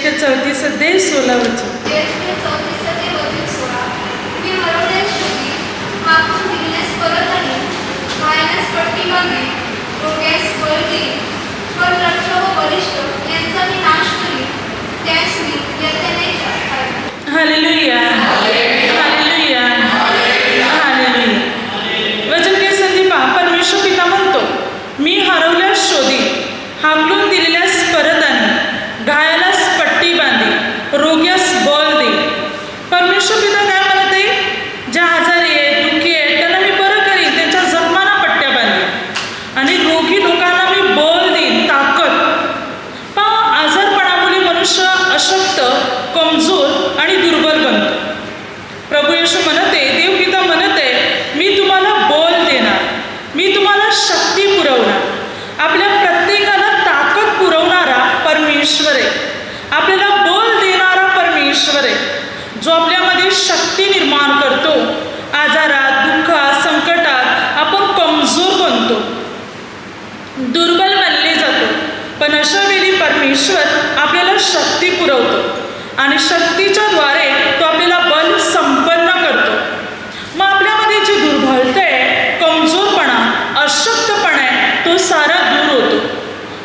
16 वचन. मी हरवल्यास शोधी, हाकून दिल्यास परत आणीन, घायालास पट्टी बांधीन, डोक्यास बळ देईन, पण लक्ष व बलिष्ठ यांचा मी नाश करीन, त्यास मी यत्नाने खाईन. Hallelujah, hallelujah, hallelujah. वचन काय संधी पहा. परमेश्वर पिता म्हणतो, मी हरवल्यास शोधी, हाकलून दिलेल्यास परत आणीन, घायालास पट्टी बांधी, रोग्यास बळ देईन. परमेश्वर पिता काय म्हणते? ज्या आजारी आहे, दुःखी आहे, त्यांना मी बरं करीन, त्यांच्या जखमांना पट्ट्या बांधीन आणि रोगी लोकांना मी बळ देईन, ताकद. पण आजारपणामुळे मनुष्य अशक्त, कमजोर आणि दुर्बल बनतो. प्रभू येशू म्हणते, देवपिता म्हणते, मी तुम्हाला बळ देणार, मी तुम्हाला शक्ती पुरवणार. आपल्या प्रत्येकाला ताकद पुरवणारा परमेश्वर आहे, आपल्याला बळ देणारा परमेश्वर आहे, जो आपल्यामध्ये शक्ती निर्माण करतो. आजारात, दुःखात, संकटात आपण कमजोर बनतो, दुर्बल मानले जातो, पण अशा वेळी परमेश्वर आपल्याला शक्ती पुरवतो आणि शक्तीच्या द्वारे तो आपल्याला बल संपन्न करतो. मग आपल्यामध्ये जी दुर्बलता आहे, कमजोरपणा, अशक्तपणा आहे, तो सारा दूर होतो,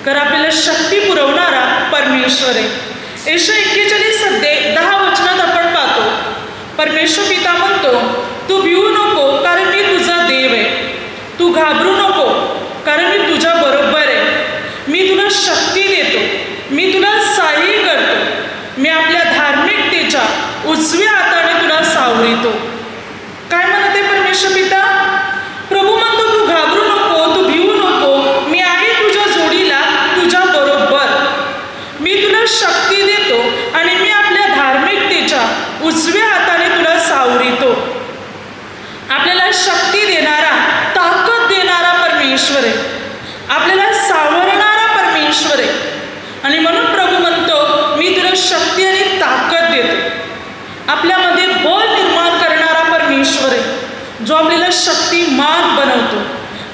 कारण आपल्याला शक्ती पुरवणारा परमेश्वर आहे. यशया 41:10 वचनात आपण पाहतो, परमेश्वर पिता म्हणतो, तू भिवू नको, कारण मी तुझा देव आहे. तू घाबरू नको, कारण मी तुझ्या बरोबर आहे. मी तुला शक्ती देतो, मी तुला सहाय्य करतो, मी आपल्या धार्मिकतेच्या उजव्या हाताने तुला सावरितो. काय म्हणते परमेश्वर पिता? प्रभू म्हणतो, तू घाबरू नको, तू भिवू नको, मी आहे तुझ्या जोडीला, तुझ्या बरोबर. मी तुला शक्ती देतो आणि मी आपल्या धार्मिकतेच्या उजव्या हाताने तुला सावरितो. आपल्याला शक्ती देणारा, ताकद देणारा परमेश्वर आहे, आपल्याला सावरणारा परमेश्वर आहे. आणि म्हणून प्रभू म्हणतो, मी तुला शक्ती आणि ताकद देतो. आपल्यामध्ये बळ निर्माण करणारा परमेश्वर आहे, जो आपल्याला शक्तिमान बनवतो.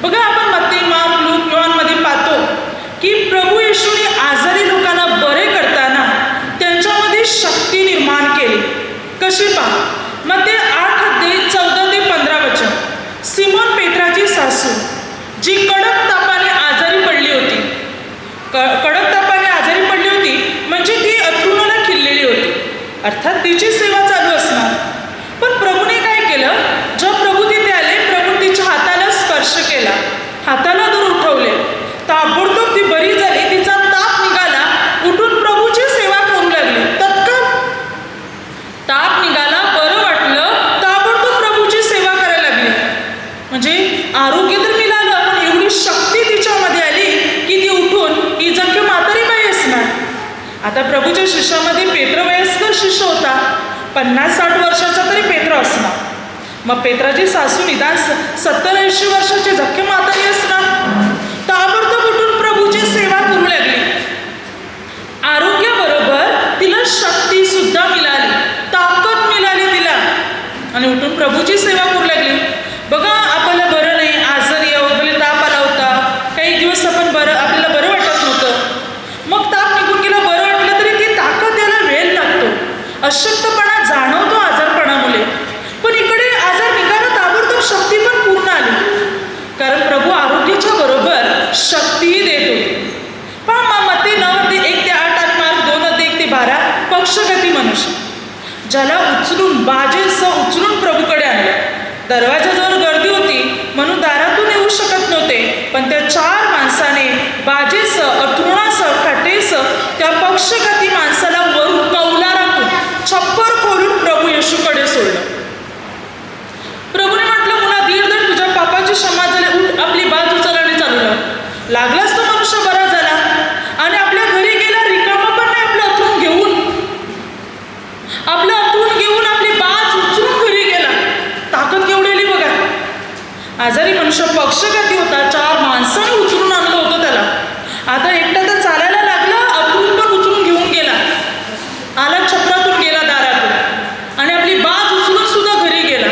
बघा, आपण मत्ती, मार्क, लूक, योहानमध्ये पाहतो की प्रभू येशूने आजारी लोकांना बरे करताना त्यांच्यामध्ये शक्ती निर्माण केली. कशी पहा? मत्ती 8:14-15 वचन. सिमोन पेत्राची सासू, जी कडक तापाने आजारी पडली होती, कडक तापाने आजारी पडली होती म्हणजे ती अथरुणाला खिळलेली होती, अर्थात तिची सेवा चालू असणार. पण प्रभूने काय केलं? जेव्हा प्रभू तिथे आले, प्रभू तिच्या हाताला स्पर्श केला, हाताला दूर उठवले, ताबडतोब ती बरी झाली, तिचा ताप निघाला, उठून प्रभूची सेवा करू लागली. तत्काळ ताप निघाला, बरं वाटलं, ताबडतोब प्रभूची सेवा करायला लागली. म्हणजे आरोग्य तर मिळालं, पण एवढी शक्ती तिच्यामध्ये आली की ती उठून, ही जणकी म्हातारी बाई असणार. आता प्रभूच्या शिष्यामध्ये पेत्र वयस्कर शिष्य होता, 50-60 वर्षाचा तरी पेत्र असणार. मग पेत्राची सासू निदान 70-80 वर्षाची झक्के म्हातारी असणार. ताबडतोब उठून प्रभूची सेवा करू लागली. आरोग्याबरोबर तिला शक्ती सुद्धा मिळाली, ताकद मिळाली तिला, आणि उठून प्रभूची सेवा करू लागली. बघा, आपल्याला बरं नाही, आजारी आपल्याला ताप आला होता, काही दिवस आपण आपल्याला बरं वाटत नव्हतं, मग ताप निघून गेला, बरं वाटलं तरी ती ताकद द्यायला वेळ लागतो, अशक्तपणा जाणवतो आजारपणामुळे. पण इकडे आजार निघाला, ताबडतोब शक्ती पण पूर्ण आली, कारण प्रभू आरोग्याच्या बरोबर शक्तीही देत होते. पहा, मत्ती 9:1-8 आणि मार्क 2:1-12. पक्षघाती मनुष्य, ज्याला उचलून, बाजेसह उचलून प्रभूकडे आणलं. दरवाजाजवळ गर्दी होती म्हणून दारातून येऊ शकत नव्हते, पण त्या 4 माणसाने बाजेसह, अथरुणासह, खाटेसह त्या पक्षघाती माणसाला वरून कौला राखून, छप्पर खोलून प्रभू येशूकडे सोडलं. प्रभूने म्हटलं, मुला, धीर धर, तुझ्या पापाची क्षमा झाली, उठ, आपली बाज उचलणे चालू लागलाच. तो मनुष्य बरा झाला आणि आपल्या घरी गेला, रिकामा पण नाही, आपलं अथरून घेऊन आपली बाज उचलून घरी गेला. ताकद केवढी आली बघा. आजारी मनुष्य पक्षघाती होता, 4 माणसाने उचलून आणलं होतं त्याला. आता एकटा तर चालायला लागला, अथरून पण उचलून घेऊन गेला, आला छपरातून, गेला दारातून, आणि आपली बाज उचलून सुद्धा घरी गेला.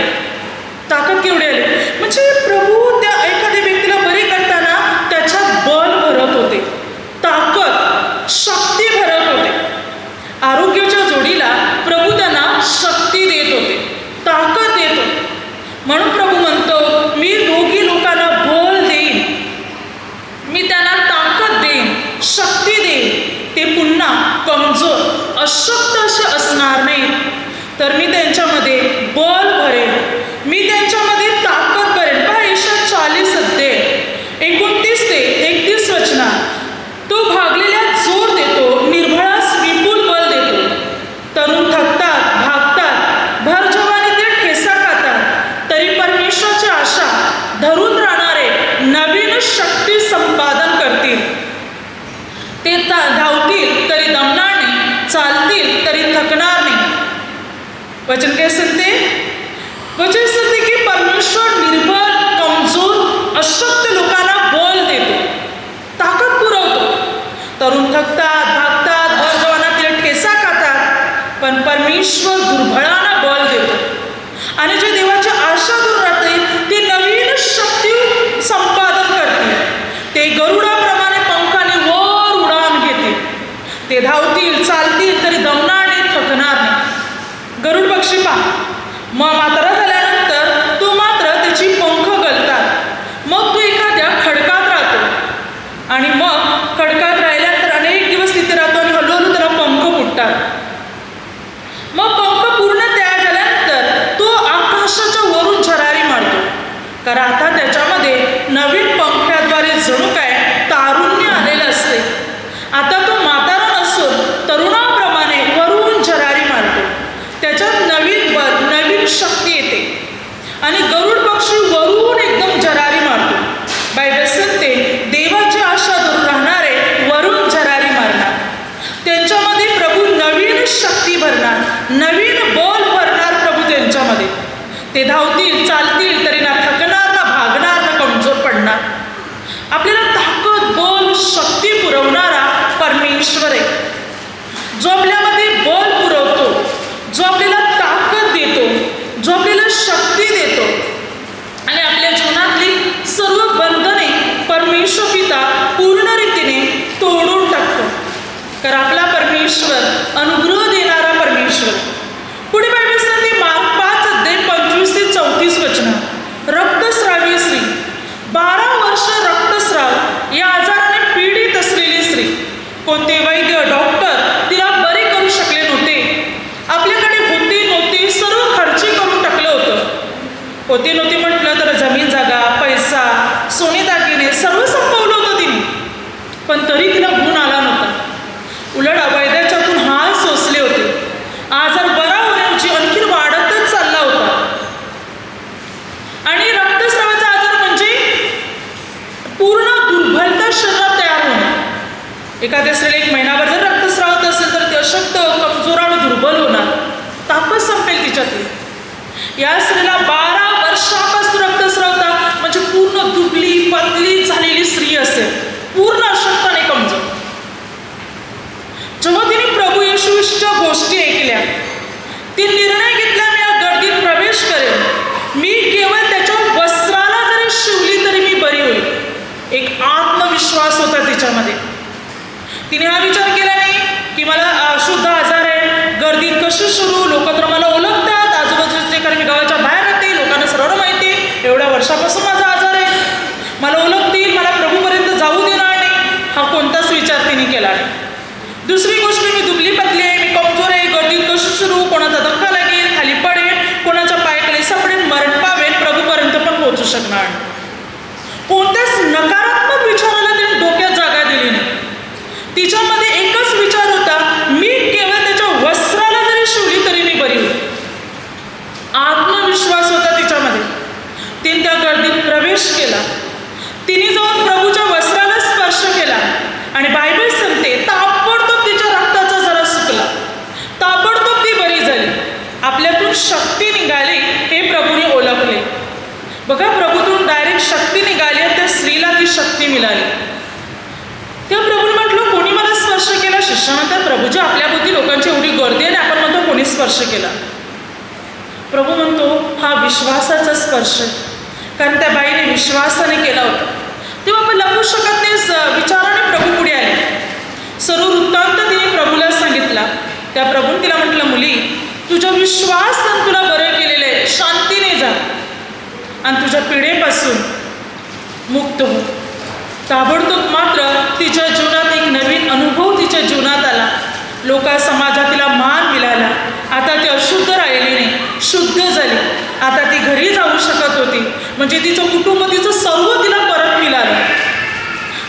ताकद केवढी आली. म्हणजे प्रभू त्या एखाद्या व्यक्तीला बरी करताना त्याच्यात बल भरत होते, ताकद, शक्ती भरत होते. वचन काय सांगते? वचन सांगते की परमेश्वर निर्बल, कमजोर, अशक्त लोकांना बल देतो, ताकद पुरवतो. तरुण थकतात, भागतात, भर जवानातील ठेसा खातात, पण परमेश्वर दुर्बळांना बल देतो. आणि जे देवाची आशा दूर राहते ते नवीन शक्ती संपादन करते. ते गरुडाप्रमाणे पंखाने वर उडान घेते. ते धावतील, चालतील तरी दमणार नाही, थकणार नाही. गरुड पक्षी पहा, मग म्हातारा झाल्यानंतर तो मात्र त्याची पंख गलतात. मग तो एखाद्या खडकात राहतो आणि मग खडकात राहिल्यानंतर अनेक दिवस तिथे राहतो आणि हळूहळू त्याला पंख फुटतात. मग पंख पूर्ण तयार झाल्यानंतर तो आकाशाच्या वरून झरारी मारतो, कारण आता त्याच्यामध्ये नवीन पंख्याद्वारे जणू काय तारुण्य आलेलं असते. आता तो म्हातारा नसून तरुणाप्रमाणे वरून झरारी मारतो. त्याच्यात नवीन शक्ती येते आणि गरुड पक्षी वरून एकदम झरारी मारतो. बायबल सांगते देवाची आशा दूर राहणारे वरून झरारी मारणार. त्यांच्यामध्ये प्रभू नवीन शक्ती भरणार, नवीन बल भरणार प्रभू त्यांच्यामध्ये. ते धावतील, चालतील तरी ना थकणार, ना भागणार, ना कमजोर पडणार. आपल्याला ताकद, बल, शक्ती पुरवणारा परमेश्वर आहे, जो आपल्यामध्ये बल पुरवतो, जो आपल्याला ताकद देतो, जो आपल्याला शक्ती देतो आणि आपल्या जीवनातली सर्व बंधने परमेश्वर पिता पूर्ण रीतीने तोडून टाकतो. कारण आपला परमेश्वर अनुग्रह देणारा परमेश्वर. पुढे बायबल सांगते मार्क 5:25 ते 34 वचन, रक्तस्रावी स्त्री, 12 वर्ष रक्तस्राव या आजाराने पीडित असलेली स्त्री. कोणते वैद्य, डॉक्टर तिला बरे करू शकले नव्हते. आपल्याकडे होते नव्हते सर्व खर्ची करून टाकलं होतं. होते नव्हते म्हटलं तर जमीन जागा, पैसा, सोने दागिने सर्व संपवलं होतं तिने, पण तरी तिला गुण आला नव्हता. उलट वैद्याच्यातून हाल सोसले होते. आजार बरा होण्याची आणखी वाढतच चालला होता. आणि रक्तस्रावाचा आजार म्हणजे पूर्ण दुर्बलता शरीरात तयार होणे. एखाद्या स्त्रीला 1 महिनाभर जर रक्तस्राव होत असेल तर ती अशक्त, कमजोर आणि दुर्बल होणार, ताकद संपेल तिच्यातली. या स्त्रीला 12 वर्षापासून रक्तस्राव होता, म्हणजे पूर्ण दुबली पतली झालेली स्त्री असेल, पूर्ण अशक्त आणि कमजोर. जेव्हा तिने प्रभू येशूच्या गोष्टी ऐकल्या, ती निर्णय घेतला मी या गर्दीत प्रवेश करेन, मी केवळ त्याच्या वस्त्राला जरी शिवली तरी मी बरी होईल. एक आत्मविश्वास होता तिच्यामध्ये. तिने हा विचार केला नाही की मला अशुद्ध आजार आहे, गर्दीत कशी सुरू, लोक तर मला ओळखतात, आजूबाजूचे, कारण मी गावाच्या बाहेर राहते, लोकांना सर्वांना माहिती आहे एवढ्या वर्षापासून माझा आजार आहे, मला ओळखतील, मला प्रभूपर्यंत जाऊ देणार नाही. हा कोणताच विचार तिने केला नाही. दुसरी गोष्ट, मी दुबली पतली आहे, मी कमजोर आहे, गर्दीत कशी सुरू, कोणाचा धक्का लागेल, खाली पडेल, कोणाच्या पायाखाली सापडेल, मरण पावेल, प्रभूपर्यंत पण पोहोचू शकणार नाही. कोणत्याच नकारात्मक विचाराला तिने डोक्यात जागा दिली नाही. तिच्यामध्ये एकच विचार होता, मी केवळ त्याच्या वस्त्राला जरी शिवली तरी मी बरी होईल. आत्मविश्वास होता तिच्यामध्ये. तिने त्या गर्दीत प्रवेश केला. तिने जाऊन प्रभूच्या वस्त्राला स्पर्श केला आणि बायबल सांगते ताबडतोब तिच्या रक्ताचा जरा सुकला, ताबडतोब ती बरी झाली. आपल्यातून शक्ती निघाली हे प्रभूने ओळखले. बघा, प्रभूतून डायरेक्ट शक्ती निघाली आणि त्या स्त्रीला ती शक्ती मिळाली. त्या प्रभूने म्हटलं कोणी मला स्पर्श केला? शिष्य म्हणतात प्रभूजी आपल्याभोवती लोकांची एवढी गर्दी आहे आणि आपण म्हणतो कोणी स्पर्श केला. प्रभू म्हणतो हा विश्वासाचा स्पर्श आहे, कारण त्या बाईने विश्वासाने केला होता. तेव्हा आपण लपू शकत नाही. विचाराने प्रभू पुढे आले. सर्व वृत्तांत तिने प्रभूला सांगितला. त्या प्रभूने तिला म्हटलं मुली, तुझा विश्वासाने तुला बरं केलेलं आहे, शांतीने जा आणि तुझ्या पिढेपासून मुक्त हो. ताबडतोब मात्र तिच्या जीवनात एक नवीन अनुभव तिच्या जीवनात आला. लोका समाजात तिला मान मिळाला. आता ती अशुद्ध राहिली नाही, शुद्ध झाली. आता ती घरी जाऊ शकत होती, म्हणजे तिचं कुटुंब, तिचं सर्व तिला परत मिळालं.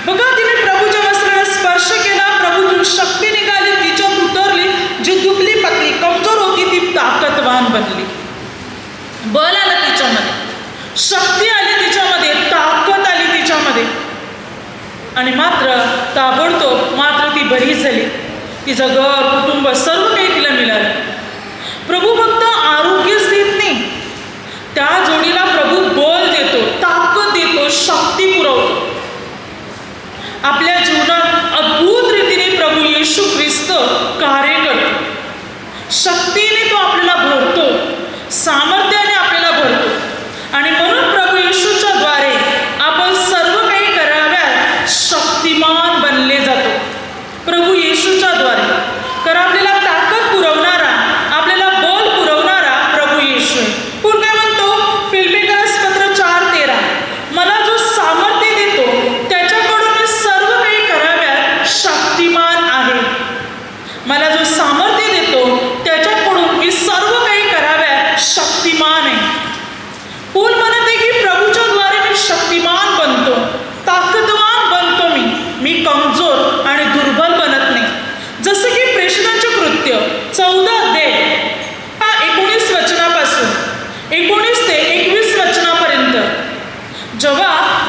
बघा, तिने प्रभूच्या वस्त्राला स्पर्श केला, प्रभूतून शक्ती निघाली, तिच्यात उतरली. जी दुबली पतली कमजोर होती ती ताकदवान बनली. बल आलं तिच्यामध्ये, शक्ती आली तिच्यामध्ये, ताकद आली तिच्यामध्ये आणि मात्र ताबडतोब मात्र ती बरी झाली. तिचं घर, कुटुंब सर्व काही तिला मिळालं. प्रभू फक्त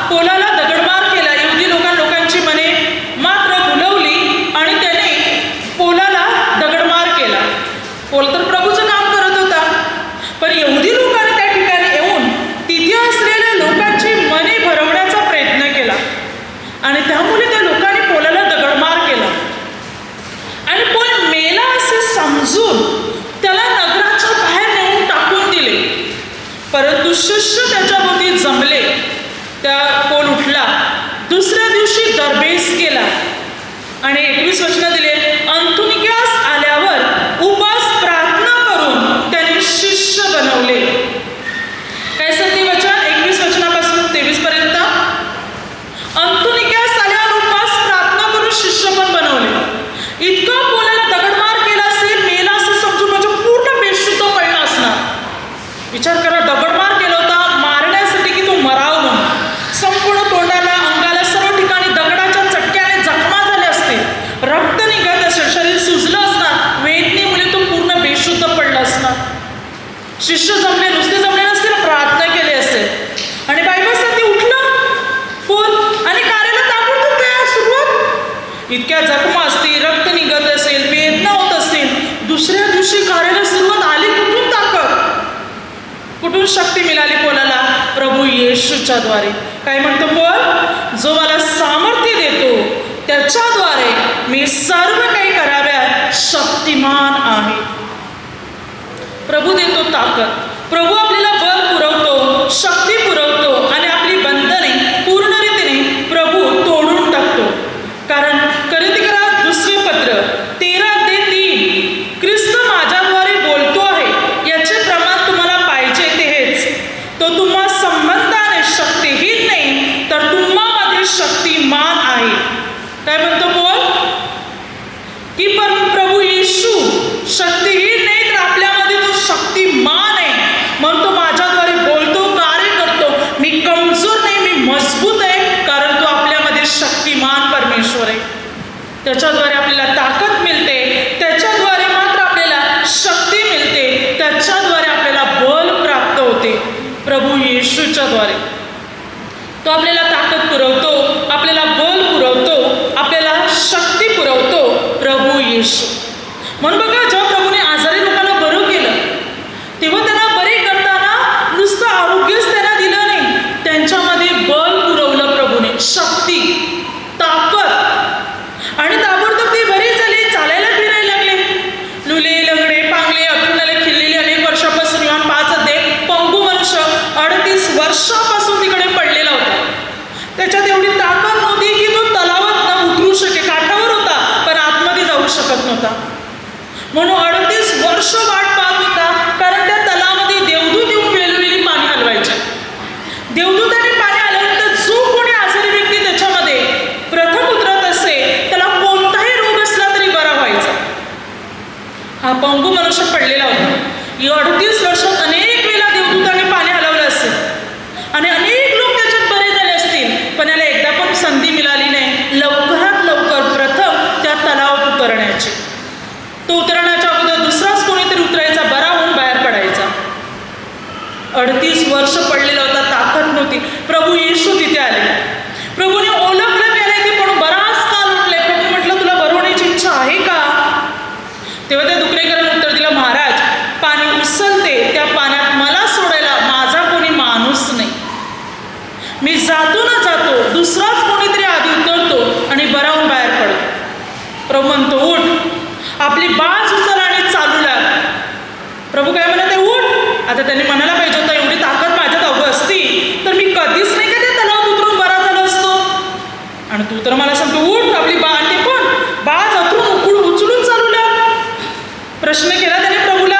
पोलाला दगडमार केला. यहुदी लोकांची मने मात्र भुलवली आणि त्याने पोलाला दगडमार केला. पोल तर प्रभूचं काम करत होता, पण यहुदी लोकांनी त्या ठिकाणी येऊन तिथे असलेल्या लोकांची मने भरवण्याचा प्रयत्न केला आणि त्यामुळे त्या लोकांनी पोलाला दगडमार केला आणि पोल मेला असे समजून त्याला नगराच्या बाहेर नेऊन टाकून दिले. परंतु शिष्य त्याच्याभोवती जमले. त्या पोल उठला. दुसऱ्या दिवशी दरबेस केला आणि 21 वचनं दिले. अंतुनिक्यास आल्यावर उपास प्रार्थना करून त्याने शिष्य बनवले. काय सांगते वचन? 21 वचनापासून 23 पर्यंत. अंतुनिक्यास आल्यावर उपास प्रार्थना करून शिष्य पण बनवले. इतका पोलाला दगडमार केला असेल, मेला असं समजून म्हणजे पूर्ण बेशुद्ध पडला असणार. विचार करा, दगडमार केला होता मारण्यासाठी की तो मराव म्हणून. संपूर्ण तोंडाला, अंगाला, सर्व ठिकाणी दगडाच्या चटक्याने जखमा झाल्या असतील, रक्त निघत असेल, शरीर सुजलं असणार, वेदनेमुळे तो पूर्ण बेशुद्ध पडला असणार. शिष्य जमले, नुसते जमले नसतील, प्रार्थना केली असेल आणि बायबल सांगते उठलं पोल आणि कार्याला ताबडतोब काय सुरुवात. इतक्या जखमा असतील, रक्त निघत असेल, वेदना होत असेल, दुसऱ्या दिवशी कार्याला सुरुवात आली. कुठून ताकद, कुठून शक्ती मिळाली पोलाला? प्रभू येशूच्या द्वारे. काय म्हणतो पोल? जो मला सामर्थ्य देतो त्याच्याद्वारे मी सर्व काही कराव्यात शक्तिमान आहे. प्रभू देतो ताकद, प्रभू आपल्याला बल पुरवतो, शक्ती पुरवतो आणि आपली बंधने पूर्ण रीतीने प्रभू तोडून टाकतो. कारण कोरिन्थीकरास दुसरे पत्र 13:3 ख्रिस्त माझ्याद्वारे बोलतो आहे, याचे प्रमाण तुम्हाला पाहिजे ते हेच. तो तुम्हा संबंधाने शक्तिहीन नाही तर तुम्हामध्ये शक्तिमान आहे. काय म्हणतो बोल? की पण प्रभू येशू शक्तिहीन नाही तर आपल्यामध्ये तो शक्तिमान आहे. म्हणून तो माझ्याद्वारे बोलतो, कार्य करतो. मी कमजोर नाही, मी मजबूत आहे, कारण तो आपल्यामध्ये शक्तिमान परमेश्वर आहे. त्याच्याद्वारे आपल्याला ताकद मिळते, त्याच्याद्वारे मात्र आपल्याला शक्ती मिळते, त्याच्याद्वारे आपल्याला बल प्राप्त होते. प्रभू येशूच्या द्वारे तो आपल्याला ताकद पुरवतो, आपल्याला बल पुरवतो, आपल्याला शक्ती पुरवतो. प्रभू येशू. म्हणून बघा, जेव्हा प्रभूने आजारी लोकांना बरं केलं तेव्हा त्यांना बरे करताना नुसतं आरोग्यच त्यांना दिलं नाही, त्यांच्यामध्ये बल पुरवलं प्रभूने, शक्ती, ताकद. आणि ताबडतोब ते बरे झाले, चालायला फिरायला लागले. लुले, लंगडे, पांगले, अथरुणाला खिल्लेले, अनेक वर्षापासून योहान 5:10 पंगू मनुष्य 38 वर्षापासून तिकडे पडलेला होता. त्याच्यात एवढी ताकद नव्हती की तो तलावात न उतरू शके, काठावर होता पण आतमध्ये जाऊ शकत नव्हता. म्हणून 38 वर्ष वाट पाहत होता, कारण त्या तलावामध्ये देवदूत येऊन वेळोवेळी पाणी हलवायचे. देवदूताने पाणी हलवलं, जो कोणी आजारी व्यक्ती त्याच्यामध्ये प्रथम उतरत असे त्याला कोणताही रोग असला तरी बरा व्हायचा. हा पंगू मनुष्य पडलेला होता. 38 वर्षात अनेक वेळा देवदूताने पाणी हलवलं असेल आणि अनेक लोक त्याच्यात बरे झाले असतील, पण याला एकदा पण संधी मिळाली नाही लवकरात लवकर प्रथम त्या तलावात उतरण्याची. तो उतरण्याच्या अगोदर दुसराच कोणीतरी उतरायचा, बरा होऊन बाहेर पडायचा. 38 वर्ष पडलेला होता, ताकद नव्हती. प्रभू येशू तिथे आले. प्रभूने ओळखलं गेलं की पण बराच काल उठले. प्रभू म्हटलं, तुला बरं होण्याची इच्छा आहे का? तेव्हा त्या दुखरेकराने उत्तर दिलं, महाराज, पाणी उचलते त्या पाण्यात मला सोडायला माझा कोणी माणूस नाही. मी जातो ना जातो, दुसराच कोणीतरी आधी उतरतो आणि बरा होऊन बाहेर पडतो. प्रभू म्हणतो, उठ, आपली बाज उचल आणि चालू लाग. प्रभू काय म्हणत आहे? उठ. आता त्यांनी म्हणायला पाहिजे होतं, एवढी ताकद माझ्यात अवघ असती तर मी कधीच नाही का त्या तलावात उतरून बरा झालो असतो. आणि तू तर मला सांगतो, उठ, आपली आणि ते पण बाज उचलून चालू लाग. प्रश्न केला त्याने प्रभूला.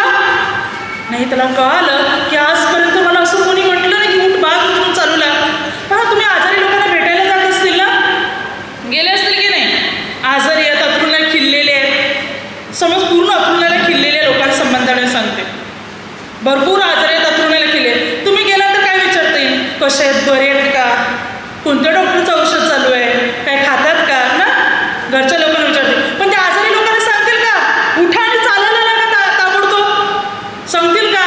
नाही, त्याला कळालं की आजपर्यंत मला असं कोणी म्हटलं नाही की उठ, बाज उचलून चालू लाग. पण तुम्ही आजारी लोकांना भेटायला जात असतील ना, गेले असतील की नाही? आजारी आहेत, अथरुणाला खिल्लेले आहेत, समज पूर्ण अथरुणाला खिल्लेल्या लोकांसंबंधाने सांगते. भरपूर आजारी आहेत, अथरुणाला खिल्ले. तुम्ही गेला तर काय विचारता येईल? कसे आहेत, बरे आहेत का, कोणत्या डॉक्टरचं औषध चालू आहे, काय खातात का ना, घरच्या लोकांना विचारते. पण त्या आजारी लोकांना सांगतील का उठा आणि चालायला लागा ताबडतोब? सांगतील का?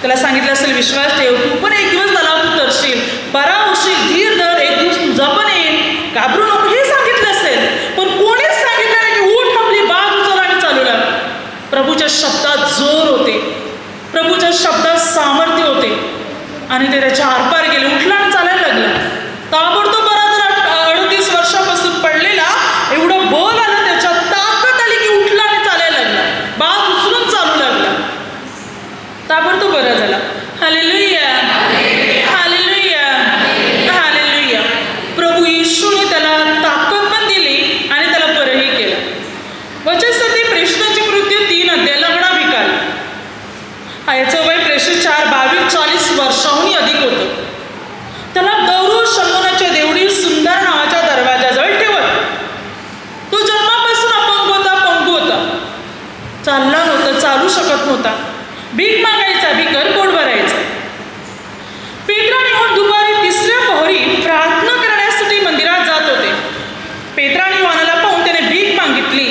त्याला सांगितलं असेल विश्वास ठेव, तू पण एक दिवस तलावातून तरशील, बरा होशील, धीर धर, एक दिवस तुझा पण येईल, घाबरू नको, हे सांगितलं असेल. पण कोणीच सांगितलं नाही की उठ, आपली बाग उचल आणि चालू लाग. प्रभूच्या शब्दात जोर होते, प्रभूच्या शब्दात सामर्थ्य होते आणि ते त्याच्या आरपार गेले. उठला आणि चालायला लागला. ताबडतोब बरा जर 38 वर्षापासून पडलेला एवढं बल आलं त्याच्यात, ताकद आली की उठला आणि चालायला लागला, बाग उचलून चालू लागला. ताबडतोब बरा झाला. Hallelujah, hallelujah, hallelujah. प्रभू येशूने त्याला ताकद पण दिली आणि त्याला बरंही केलं. वचनसाठी प्रेषितांची कृत्य 3 अध्याय. लंगडा भिकारी, याचं वय प्रेषित 4, 22, 40 वर्षाहूनही अधिक होतं. त्याला गौरव शल्मोनाच्या देवडी सुंदर नावाच्या दरवाजाजवळ ठेवत. तो जन्मापासून अपंग होता, पंगू होता, चालला नव्हता, चालू शकत नव्हता, भीक मागायचा, भिकर पोट भरायचा. पेत्राने होऊन दुपारी 3ऱ्या प्रहरी प्रार्थना करण्यासाठी मंदिरात जात होते. पेत्राने योहानाला पाहून त्याने भीक मागितली,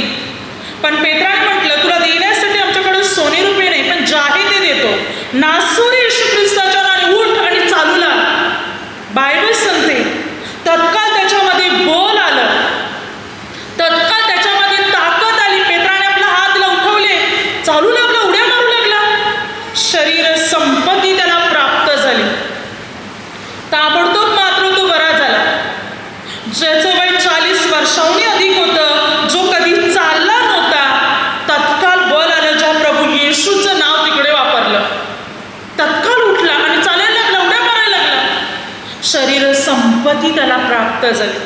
पण पेत्राने म्हटलं, तुला देण्यासाठी आमच्याकडे सोने रुपये नाही, पण जे आहे ते देतो. नासोरी येशू ख्रिस्ताच्या नावाने उठ आणि चालू लाग. बायबल सांगते तत्काळ त्याच्यामध्ये बोल आलं, तत्काळ त्याच्यामध्ये ताकद आली. पेत्राने आपला हात दिला, उठवले, चालू लागला, उड्या मारू लागला. शरीर संपत्ती त्याला प्राप्त झाली. ताबडतोब मात्र तो बरा झाला. ज्याचं वय 40 वर्षाहूनही अधिक होतं, जो कधी चालला नव्हता, तत्काळ बल आलं. ज्या प्रभू येशूचं नाव तिकडे वापरलं, तत्काळ उठला आणि चालायला लागला, उड्या मारायला लागला. शरीर संपत्ती त्याला प्राप्त झाली.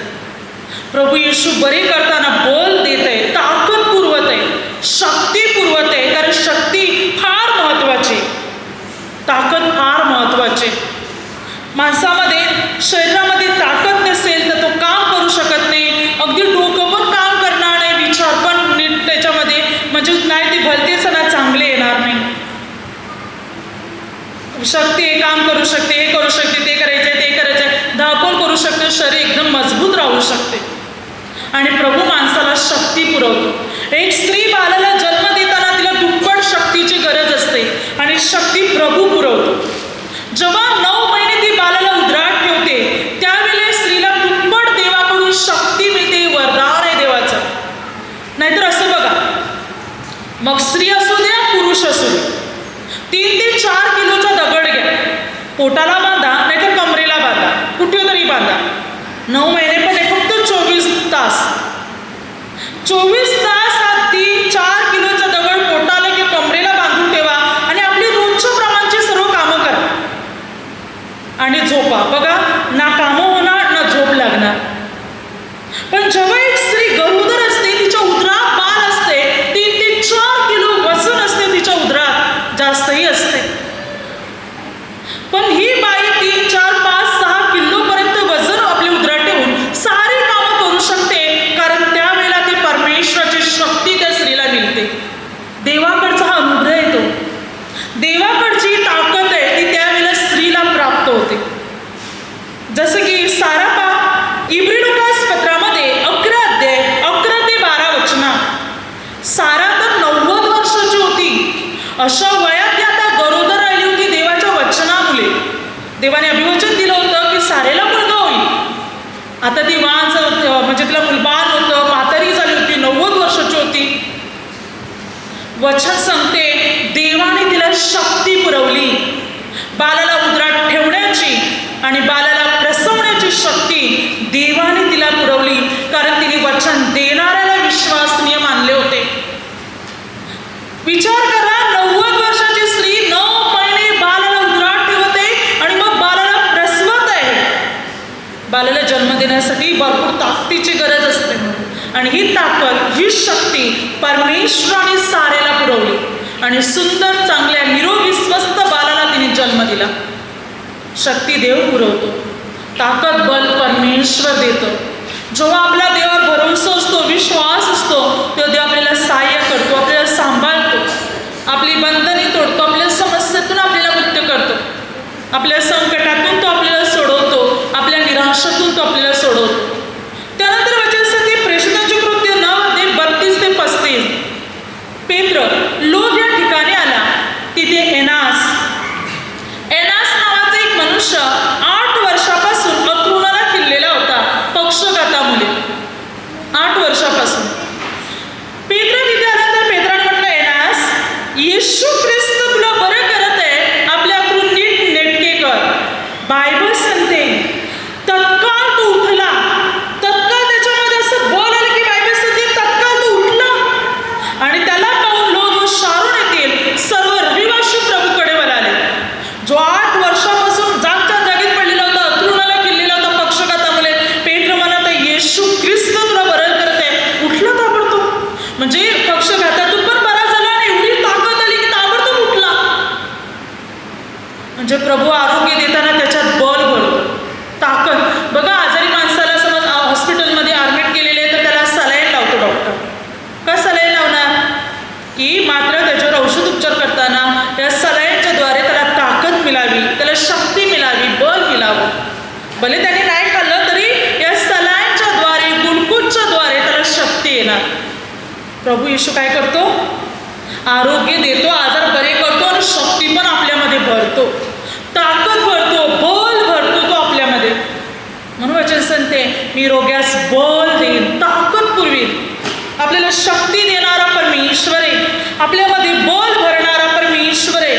प्रभू येशू बरे करताना बोल देत आहे, ताकद पुरवत आहे, शक्ती पुरवत आहे. कारण शक्ती फार महत्वाची, ताकद फार महत्वाची. माणसामध्ये, शरीरामध्ये ताकद नसेल तर तो काम करू शकत नाही. अगदी डोकं पण काम करणार नाही, विचार पण नीट त्याच्यामध्ये म्हणजे नाही, ते भलतेच ना चांगले येणार नाही. शक्ती हे काम करू शकते, हे करू शकते, ते करायचे, ते करायचे, धावपळ करू शकते, शरीर एकदम मजबूत राहू शकते. आणि प्रभू माणसाला शक्ती पुरवतो. एक स्त्री बाळाला जन्म देताना तिला दुप्पट शक्तीची गरज असते आणि शक्ती प्रभू पुरवतो. जेव्हा 9 महिने ती बाळाला उदरात ठेवते, त्यावेळेस स्त्रीला दुप्पट देवाकडून शक्ती मिळते, वरदान आहे देवाचं. नाहीतर असं बघा, मग स्त्री असू द्या, पुरुष असू द्या, 3 ते 4 किलोचा दगड घ्या, पोटाला बांधा, नाहीतर कमरेला बांधा, कुठे तरी बांधा. 9 महिने पण नाही, फक्त 24 तास. 24 तास हा 3-4 किलोचा दगड पोटाला किंवा कमरेला बांधून ठेवा आणि आपली रोजच्या प्रमाणची सर्व कामं करा आणि झोपा. बघा, ना कामं होणार ना झोप लागणार. पण जेव्हा एक स्त्री गरोदर असते, तिच्या उदरात बाळ असते, 3 ते 4 किलो वजन असते, तिच्या उदरात जास्तही असते. पण ही बाई 3, 4, 5, 6 किलोपर्यंत वजन आपल्या उदरात ठेवून सारी कामं करू शकते. कारण त्यावेळेला ती परमेश्वराची शक्ती त्या स्त्रीला मिळते. देवाकडचा हा अनुग्रह येतो, देवाकडची ताकद आहे, ती त्यावेळेला स्त्रीला प्राप्त होते. जसं की सारा इब्री लूकास पत्रामध्ये 11 अध्याय 11 ते 12 वचना. सारा तर 90 वर्षाची होती. अशा वयात ती आता गरोदर राहिली होती देवाच्या वचनामुळे. देवाने अभिवचन दिलं होतं की सारेला मुलगा होईल. आता ती म्हणजे तिला मुलबाळ होतं, म्हातारी झाली होती, 90 वर्षाची होती. वचन सांगते देवाने तिला शक्ती पुरवली, बाळाला उदरात ठेवण्याची आणि बाळाला प्रसवण्याची शक्ती देवाने तिला पुरवली. कारण तिने वचन देणाऱ्याला विश्वासनीय मानले होते. विचार करा, 90 वर्षाची स्त्री 9 महिने बाळाला उदरात ठेवत आहे आणि मग बाळाला प्रसवत आहे. बाळाला जन्म देण्यासाठी भरपूर ताकदीची गरज असते आणि ही ताकद, ही शक्ती परमेश्वराने सारेला पुरवली आणि सुंदर, चांगल्या, निरोगी, स्वस्थ बाळाला तिने जन्म दिला. शक्ती देव पुरवतो, ताकद, बल परमेश्वर देतो. जेव्हा आपला देवावर भरोसा असतो, विश्वास असतो, तेव्हा देव आपल्याला सहाय्य करतो, आपल्याला सांभाळतो, आपली बंधने तोडतो, आपल्या समस्येतून आपल्याला मुक्त करतो, आपल्या संकटातून तो आपल्याला सोडवतो, आपल्या निराशेतून तो आपल्याला सोडवतो. त्यानंतर वचनासाठी प्रेषितांची कृत्य 9 अध्याय 32 ते 35. पेत्र लोद या ठिकाणी आला. तिथे एनास भले त्याने नाही खाल्लं तरी या सलाईनच्या द्वारे गुलकुजच्या द्वारे त्याला शक्ती येणार. प्रभू येशू काय करतो? आरोग्य देतो, आजार बरे करतो आणि शक्ती पण आपल्यामध्ये भरतो, ताकद भरतो, बल भरतो तो आपल्यामध्ये. म्हणून वचन सांगते, मी रोग्यास बल देईन, ताकद पुरवीन. आपल्याला शक्ती देणारा परमेश्वर आहे, आपल्यामध्ये बल भरणारा परमेश्वर आहे,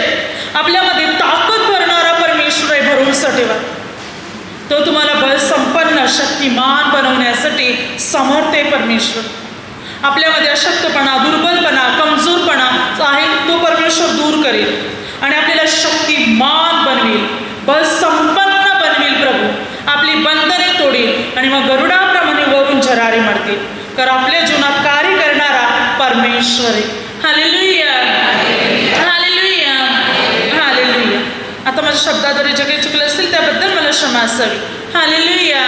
आपल्यामध्ये ताकद भरणारा परमेश्वर आहे. भरोसा ठेवा, तो तुम्हाला बल संपन्न शक्तिमान बनवण्यासाठी समर्थ आहे परमेश्वर. आपल्यामध्ये अशक्तपणा, दुर्बलपणा, कमजोरपणा आहे तो परमेश्वर दूर करेल आणि आपल्याला शक्तिमान बनवेल, बल संपन्न बनवेल. प्रभू आपली बंधने तोडेल आणि मग गरुडाप्रमाणे वरून झरारे मारतील. तर आपल्या जीवनात कार्य करणारा परमेश्वर आहे. Hallelujah, hallelujah, hallelujah. आता माझ्या शब्दाद्वारे जे काही चुकलं असेल त्याबद्दल मला क्षमा असावी. हालेलुया.